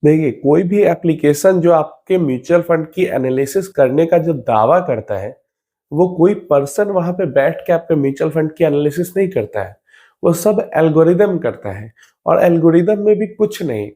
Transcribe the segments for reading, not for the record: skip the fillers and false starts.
देखिए, कोई भी एप्लीकेशन जो आपके म्यूचुअल फंड की एनालिसिस करने का जो दावा करता है, वो कोई पर्सन वहाँ पे बैठ के आपके म्यूचुअल फंड की एनालिसिस नहीं करता है। वो सब एल्गोरिदम करता है और एल्गोरिदम में भी कुछ नहीं।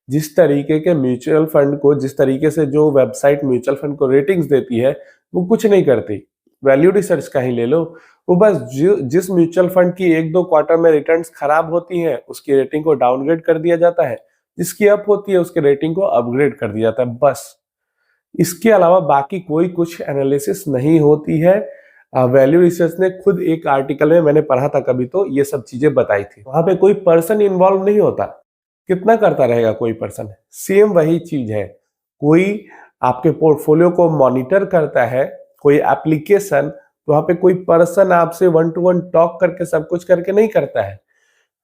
जिस तरीके के म्यूचुअल फंड को जिस तरीके से जो वेबसाइट म्यूचुअल फंड को रेटिंग्स देती है, वो कुछ नहीं करती। वैल्यू रिसर्च का ही ले लो, वो बस जिस म्यूचुअल फंड की 1-2 क्वार्टर में रिटर्न्स खराब होती हैं, उसकी रेटिंग को डाउनग्रेड कर दिया जाता है। जिसकी अप होती है, उसके रेटिंग को अपग्रेड कर दिया जाता है, बस। इसके अलावा बाकी कोई कुछ एनालिसिस नहीं होती है। वैल्यू रिसर्च ने खुद एक आर्टिकल में मैंने पढ़ा था कभी, तो ये सब चीजें बताई थी। वहां पे कोई पर्सन इन्वॉल्व नहीं होता। कितना करता रहेगा कोई पर्सन? सेम वही चीज है। कोई आपके पोर्टफोलियो को मॉनिटर करता है, कोई एप्लीकेशन, तो वहां पे कोई पर्सन आपसे 1-to-1 टॉक करके सब कुछ करके नहीं करता है।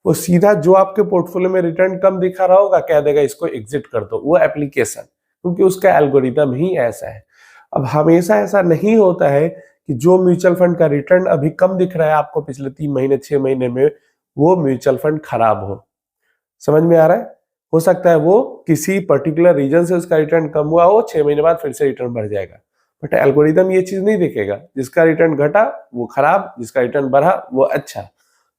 वो सीधा जो आपके पोर्टफोलियो में रिटर्न कम दिखा रहा होगा, कह देगा इसको एग्जिट कर दो, वो एप्लीकेशन, क्योंकि उसका एल्गोरिदम ही ऐसा है। अब हमेशा ऐसा नहीं होता है कि जो म्यूचुअल फंड का रिटर्न अभी कम दिख रहा है आपको पिछले 3 महीने 6 महीने में, वो म्यूचुअल फंड खराब हो। समझ में आ रहा है? हो सकता है वो किसी पर्टिकुलर रीजन से उसका रिटर्न कम हुआ हो, 6 महीने बाद फिर से रिटर्न बढ़ जाएगा। बट एल्गोरिदम ये चीज नहीं देखेगा। जिसका रिटर्न घटा वो खराब, जिसका रिटर्न बढ़ा वो अच्छा।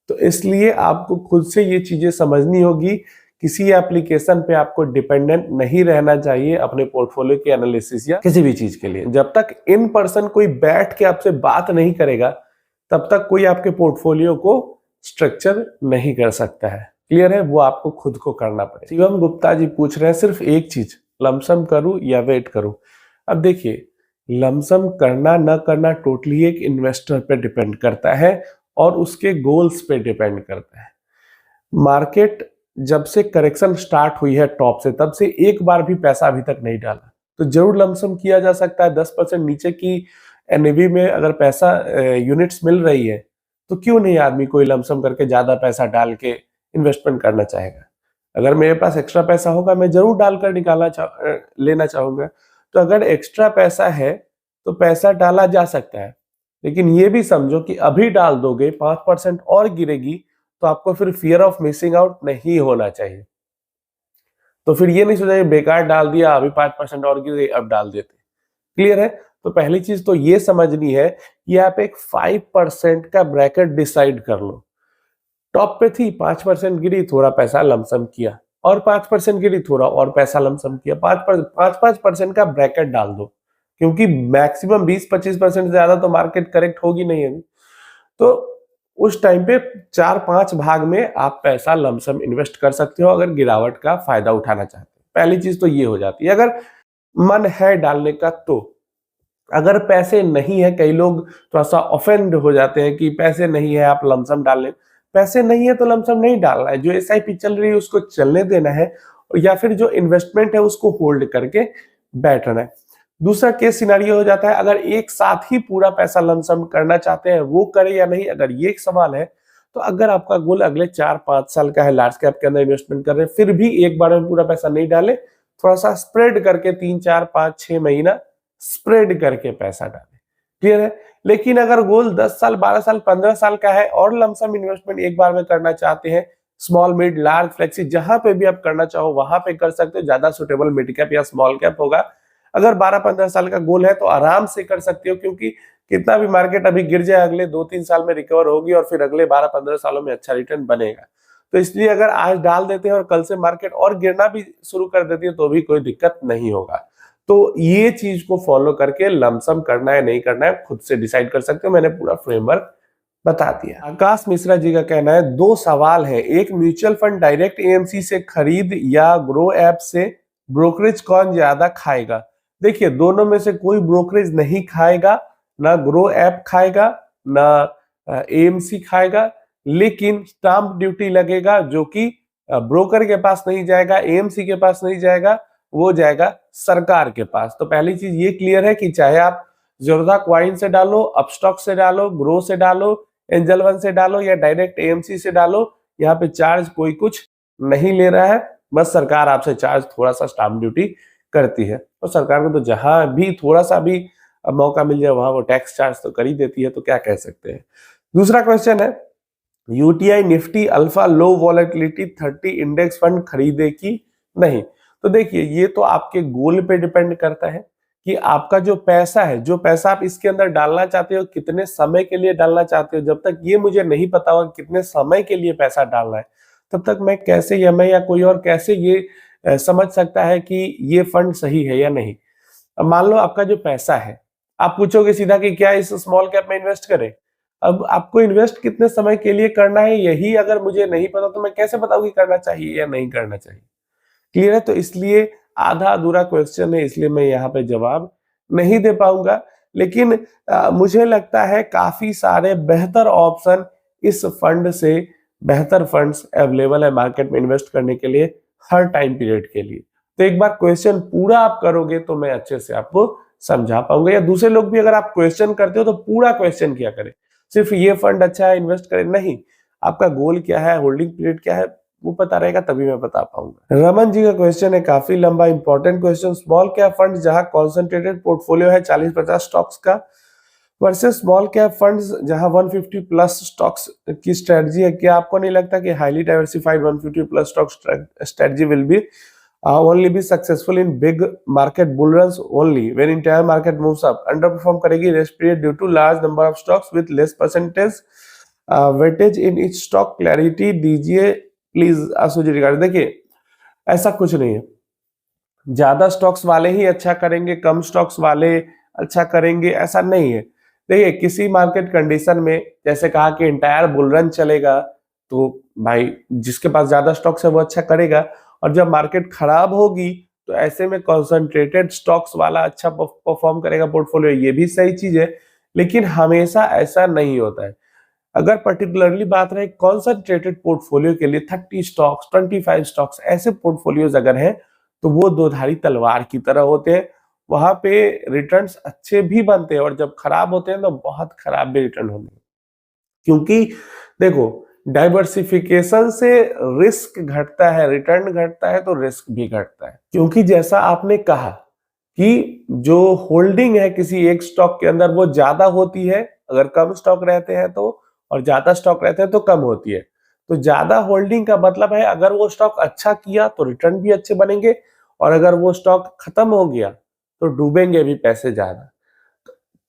तो इसलिए आपको खुद से ये चीजें समझनी होगी। किसी एप्लीकेशन पे आपको डिपेंडेंट नहीं रहना चाहिए अपने पोर्टफोलियो के एनालिसिस या किसी भी चीज के लिए। जब तक इन पर्सन कोई बैठ के आपसे बात नहीं करेगा, तब तक कोई आपके पोर्टफोलियो को स्ट्रक्चर नहीं कर सकता है। क्लियर है? वो आपको खुद को करना पड़ेगा। शिवम गुप्ता जी पूछ रहे हैं सिर्फ एक चीज, लमसम करूं या वेट करूं? अब देखिए, लमसम करना न करना टोटली एक इन्वेस्टर पे डिपेंड करता है और उसके गोल्स पे डिपेंड करता है। मार्केट जब से करेक्शन स्टार्ट हुई है टॉप से, तब से एक बार भी पैसा अभी तक नहीं डाला। तो जरूर लमसम किया जा सकता है। 10% नीचे की एनएवी में अगर पैसा यूनिट्स मिल रही है, तो क्यों नहीं आदमी कोई लमसम करके ज्यादा पैसा डाल के इन्वेस्टमेंट करना चाहेगा। अगर मेरे पास एक्स्ट्रा पैसा होगा, मैं जरूर डालकर लेना चाहूंगा। तो अगर एक्स्ट्रा पैसा है तो पैसा डाला जा सकता है, लेकिन ये भी समझो कि अभी डाल दोगे 5% और गिरेगी, तो आपको फिर फियर ऑफ मिसिंग आउट नहीं होना चाहिए। तो फिर ये नहीं सोचा बेकार डाल दिया, अभी 5% और गिर गई, अब डाल देते। क्लियर है? तो पहली चीज तो ये समझनी है कि आप एक 5% का ब्रैकेट डिसाइड कर लो। टॉप पे थी, 5% गिरी, थोड़ा पैसा लमसम किया, और 5% गिरी, थोड़ा और पैसा लमसम किया। 5% का ब्रैकेट डाल दो, क्योंकि मैक्सिमम 20-25% से ज्यादा तो मार्केट करेक्ट होगी नहीं अभी। तो उस टाइम पे 4-5 भाग में आप पैसा लमसम इन्वेस्ट कर सकते हो, अगर गिरावट का फायदा उठाना चाहते हो। पहली चीज तो ये हो जाती है। अगर मन है डालने का तो। अगर पैसे नहीं है, कई लोग थोड़ा सा ऑफेंड हो जाते हैं कि पैसे नहीं है आप लमसम डाल लें। पैसे नहीं है तो लमसम नहीं डालना है। जो एसआईपी चल रही है उसको चलने देना है, या फिर जो इन्वेस्टमेंट है उसको होल्ड करके बैठना है। दूसरा केस सिनारियो हो जाता है, अगर एक साथ ही पूरा पैसा लमसम करना चाहते हैं, वो करे या नहीं, अगर ये एक सवाल है। तो अगर आपका गोल अगले 4-5 साल का है, लार्ज कैप के अंदर इन्वेस्टमेंट कर रहे हैं, फिर भी एक बार में पूरा पैसा नहीं डाले, थोड़ा सा स्प्रेड करके 3-4-5-6 महीना स्प्रेड करके पैसा डालें। क्लियर है? लेकिन अगर गोल 10 साल 12 साल 15 साल का है और लमसम इन्वेस्टमेंट एक बार में करना चाहते हैं, स्मॉल मिड लार्ज फ्लेक्सी जहां पे भी आप करना चाहो वहां पे कर सकते हो। ज्यादा सुटेबल मिड कैप या स्मॉल कैप होगा। अगर 12-15 साल का गोल है तो आराम से कर सकते हो, क्योंकि कितना भी मार्केट अभी गिर जाए, अगले 2-3 साल में रिकवर होगी और फिर अगले 12-15 सालों में अच्छा रिटर्न बनेगा। तो इसलिए अगर आज डाल देते हैं और कल से मार्केट और गिरना भी शुरू कर देती है, तो भी कोई दिक्कत नहीं होगा। तो ये चीज को फॉलो करके लमसम करना है नहीं करना है खुद से डिसाइड कर सकते हो। मैंने पूरा फ्रेमवर्क बता दिया। आकाश मिश्रा जी का कहना है, 2 सवाल है। एक, म्यूचुअल फंड डायरेक्ट एएमसी से खरीद या ग्रो ऐप से, ब्रोकरेज कौन ज्यादा खाएगा? देखिए, दोनों में से कोई ब्रोकरेज नहीं खाएगा, ना ग्रो ऐप खाएगा, ना एएमसी खाएगा। लेकिन स्टाम्प ड्यूटी लगेगा, जो कि ब्रोकर के पास नहीं जाएगा, एएमसी के पास नहीं जाएगा, वो जाएगा सरकार के पास। तो पहली चीज ये क्लियर है कि चाहे आप ज़ीरोधा कॉइन से डालो, अपस्टॉक से डालो, ग्रो से डालो, एंजल वन से डालो, या डायरेक्ट एएमसी से डालो, यहाँ पे चार्ज कोई कुछ नहीं ले रहा है। बस सरकार आपसे चार्ज थोड़ा सा स्टाम्प ड्यूटी करती है, और सरकार को तो जहां भी थोड़ा सा भी मौका मिल जाए वहां वो टैक्स चार्ज तो कर ही देती है। तो क्या कह सकते हैं। दूसरा क्वेश्चन है, यूटीआई निफ्टी अल्फा लो वॉलेटिलिटी 30 इंडेक्स फंड खरीदे कि नहीं? तो देखिए ये तो आपके गोल पे डिपेंड करता है कि आपका जो पैसा है, जो पैसा आप इसके अंदर डालना चाहते हो, कितने समय के लिए डालना चाहते हो। जब तक ये मुझे नहीं पता होगा कितने समय के लिए पैसा डालना है, तब तक मैं कैसे, या मैं या कोई और कैसे ये समझ सकता है कि ये फंड सही है या नहीं। अब मान लो आपका जो पैसा है, आप पूछोगे सीधा कि क्या इस स्मॉल कैप में इन्वेस्ट करें? अब आपको इन्वेस्ट कितने समय के लिए करना है, यही अगर मुझे नहीं पता तो मैं कैसे बताऊं कि करना चाहिए या नहीं करना चाहिए। क्लियर है? तो इसलिए आधा अधूरा क्वेश्चन है, इसलिए मैं यहाँ पे जवाब नहीं दे पाऊंगा। लेकिन मुझे लगता है काफी सारे बेहतर ऑप्शन इस फंड से, बेहतर फंड्स अवेलेबल है मार्केट में इन्वेस्ट करने के लिए हर टाइम पीरियड के लिए। तो एक बार क्वेश्चन पूरा आप करोगे तो मैं अच्छे से आपको समझा पाऊंगा, या दूसरे लोग भी अगर आप क्वेश्चन करते हो तो पूरा क्वेश्चन किया करें। सिर्फ ये फंड अच्छा है इन्वेस्ट करें नहीं, आपका गोल क्या है, होल्डिंग पीरियड क्या है, वो पता रहेगा तभी मैं बता पाऊंगा। रमन जी का क्वेश्चन है काफी लंबा, important question. Small cap fund जहां कॉन्सेंट्रेटेड पोर्टफोलियो है 40-50 स्टॉक्स का, वर्सेस स्मॉल कैप फंड्स जहां 150 प्लस स्टॉक्स की स्ट्रेटजी है, क्या आपको नहीं लगता कि highly diversified 150 plus stock strategy will be only be successful in big market bull runs only when entire market moves up, underperform करेगी rest period due to large number of stocks with less percentage weightage in each stock? Clarity दीजिए please Ashu ji regard. देखिए ऐसा कुछ नहीं है, ज्यादा stocks वाले ही अच्छा करेंगे, कम स्टॉक्स वाले अच्छा करेंगे, ऐसा नहीं है। देखिए किसी मार्केट कंडीशन में जैसे कहा कि इंटायर बुल रन चलेगा तो भाई जिसके पास ज्यादा स्टॉक्स है वो अच्छा करेगा, और जब मार्केट खराब होगी तो ऐसे में कॉन्सेंट्रेटेड स्टॉक्स वाला अच्छा परफॉर्म करेगा पोर्टफोलियो, ये भी सही चीज है। लेकिन हमेशा ऐसा नहीं होता है। अगर पर्टिकुलरली बात रहे कॉन्सेंट्रेटेड पोर्टफोलियो के लिए 30 स्टॉक्स, 25 स्टॉक्स, ऐसे पोर्टफोलियोज अगर हैं तो वो दो धारी तलवार की तरह होते हैं। वहां पे रिटर्न्स अच्छे भी बनते हैं और जब खराब होते हैं तो बहुत खराब भी रिटर्न होते हैं। क्योंकि देखो डाइवर्सिफिकेशन से रिस्क घटता है, रिटर्न घटता है तो रिस्क भी घटता है। क्योंकि जैसा आपने कहा कि जो होल्डिंग है किसी एक स्टॉक के अंदर वो ज्यादा होती है अगर कम स्टॉक रहते हैं तो, और ज्यादा स्टॉक रहते हैं तो कम होती है। तो ज्यादा होल्डिंग का मतलब है अगर वो स्टॉक अच्छा किया तो रिटर्न भी अच्छे बनेंगे, और अगर वो स्टॉक खत्म हो गया तो डूबेंगे भी पैसे ज्यादा।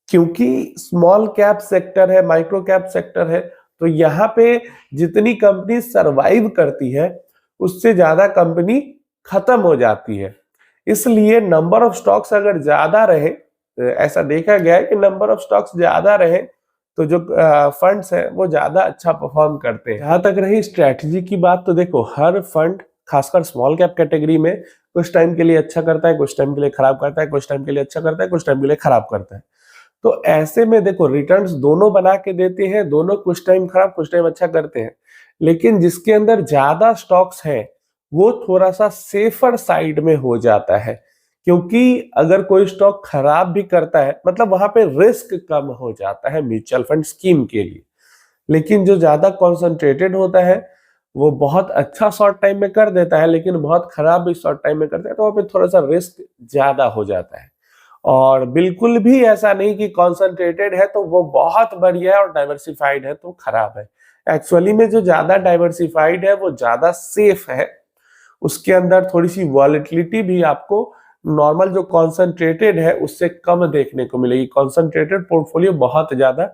क्योंकि स्मॉल कैप सेक्टर है, माइक्रो कैप सेक्टर है, तो यहाँ पे जितनी कंपनी सरवाइव करती है उससे ज्यादा कंपनी खत्म हो जाती है। इसलिए नंबर ऑफ स्टॉक्स अगर ज्यादा रहे, ऐसा देखा गया है कि नंबर ऑफ स्टॉक्स ज्यादा रहे तो जो फंड्स है वो ज्यादा अच्छा परफॉर्म करते हैं। जहां तक रही स्ट्रेटजी की बात, तो देखो हर फंड खासकर स्मॉल कैप कैटेगरी में कुछ टाइम के लिए अच्छा करता है, कुछ टाइम के लिए खराब करता है, कुछ टाइम के लिए अच्छा करता है, कुछ टाइम के लिए खराब करता है। तो ऐसे में देखो रिटर्न्स दोनों बना के देते हैं, दोनों कुछ टाइम खराब कुछ टाइम अच्छा करते हैं। लेकिन जिसके अंदर ज्यादा स्टॉक्स हैं वो थोड़ा सा सेफर साइड में हो जाता है, क्योंकि अगर कोई स्टॉक खराब भी करता है मतलब वहां पे रिस्क कम हो जाता है म्यूचुअल फंड स्कीम के लिए। लेकिन जो ज्यादा कॉन्सेंट्रेटेड होता है वो बहुत अच्छा शॉर्ट टाइम में कर देता है लेकिन बहुत खराब भी शॉर्ट टाइम में करता है, तो वहां पे थोड़ा सा रिस्क ज्यादा हो जाता है। और बिल्कुल भी ऐसा नहीं कि कॉन्सेंट्रेटेड है तो वो बहुत बढ़िया है और डाइवर्सिफाइड है तो खराब है। एक्चुअली में जो ज्यादा डाइवर्सिफाइड है वो ज्यादा सेफ है, उसके अंदर थोड़ी सी वॉलेटिलिटी भी आपको नॉर्मल जो कॉन्सेंट्रेटेड है उससे कम देखने को मिलेगी। कॉन्सेंट्रेटेड पोर्टफोलियो बहुत ज्यादा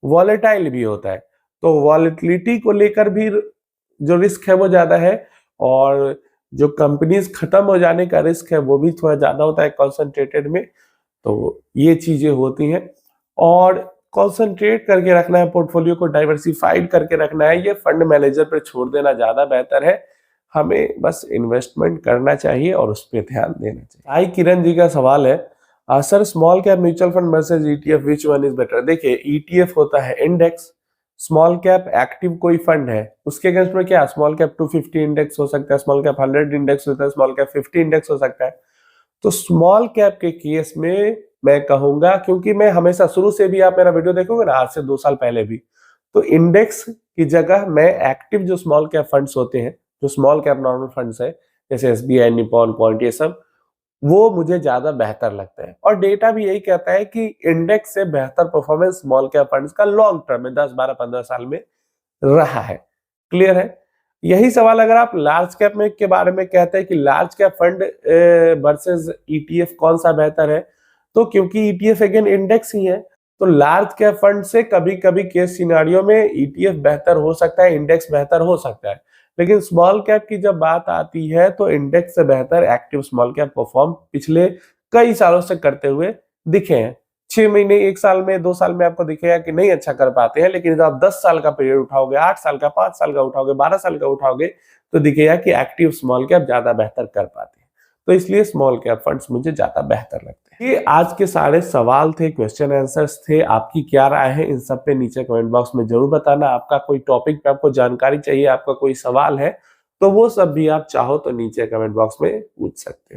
वॉलेटाइल भी होता है, तो वॉलेटिलिटी को लेकर भी जो रिस्क है वो ज्यादा है, और जो कंपनीज खत्म हो जाने का रिस्क है वो भी थोड़ा ज्यादा होता है कॉन्सेंट्रेटेड में। तो ये चीजें होती हैं, और कॉन्सेंट्रेट करके रखना है पोर्टफोलियो को, डाइवर्सिफाइड करके रखना है, ये फंड मैनेजर पर छोड़ देना ज्यादा बेहतर है। हमें बस इन्वेस्टमेंट करना चाहिए और उस पर ध्यान देना चाहिए। आई किरण जी का सवाल है, sir small cap mutual fund versus ETF which one is better? देखिए ईटीएफ होता है इंडेक्स, स्मॉल कैप एक्टिव कोई फंड है, उसके अगेंस्ट में क्या स्मॉल कैप 250 इंडेक्स हो सकता है, स्मॉल कैप 100 इंडेक्स होता है, स्मॉल कैप 50 इंडेक्स हो सकता है। तो स्मॉल कैप के केस में मैं कहूंगा, क्योंकि मैं हमेशा शुरू से भी, आप मेरा वीडियो देखोगे ना आज से 2 साल पहले भी, तो इंडेक्स की जगह मैं एक्टिव जो स्मॉल कैप फंड्स होते हैं, जो स्मॉल कैप नॉर्मल फंड्स है जैसे एसबीआई, निपॉन, पॉइंट, ये सब, वो मुझे ज्यादा बेहतर लगता है। और डेटा भी यही कहता है कि इंडेक्स से बेहतर परफॉर्मेंस स्मॉल कैप फंड्स का लॉन्ग टर्म में 10, 12, 15 साल में रहा है। क्लियर है? यही सवाल अगर आप लार्ज कैप में के बारे में कहते हैं कि large cap fund versus ETF कौन सा बेहतर है, तो क्योंकि ईटीएफ अगेन इंडेक्स ही है, तो लार्ज कैप फंड से कभी-कभी केस सिनेरियो में ईटीएफ बेहतर हो सकता है, इंडेक्स बेहतर हो सकता है। लेकिन स्मॉल कैप की जब बात आती है तो इंडेक्स से बेहतर एक्टिव स्मॉल कैप परफॉर्म पिछले कई सालों से करते हुए दिखे हैं। 6 महीने, 1 साल में, 2 साल में आपको दिखेगा कि नहीं अच्छा कर पाते हैं, लेकिन जब आप 10 साल का पीरियड उठाओगे, 8 साल का, 5 साल का उठाओगे, 12 साल का उठाओगे, तो दिखेगा कि एक्टिव स्मॉल कैप ज़्यादा बेहतर कर पाते हैं। तो इसलिए स्मॉल कैप फंड्स मुझे ज़्यादा बेहतर लगते हैं। ये आज के सारे सवाल थे, क्वेश्चन आंसर्स थे। आपकी क्या राय है इन सब पे नीचे कमेंट बॉक्स में ज़रूर बताना। आपका कोई टॉपिक पे आपको जानकारी चाहिए, आपका कोई सवाल है, तो वो सब भी आप चाहो तो नीचे कमेंट बॉक्स में पूछ सकते हो।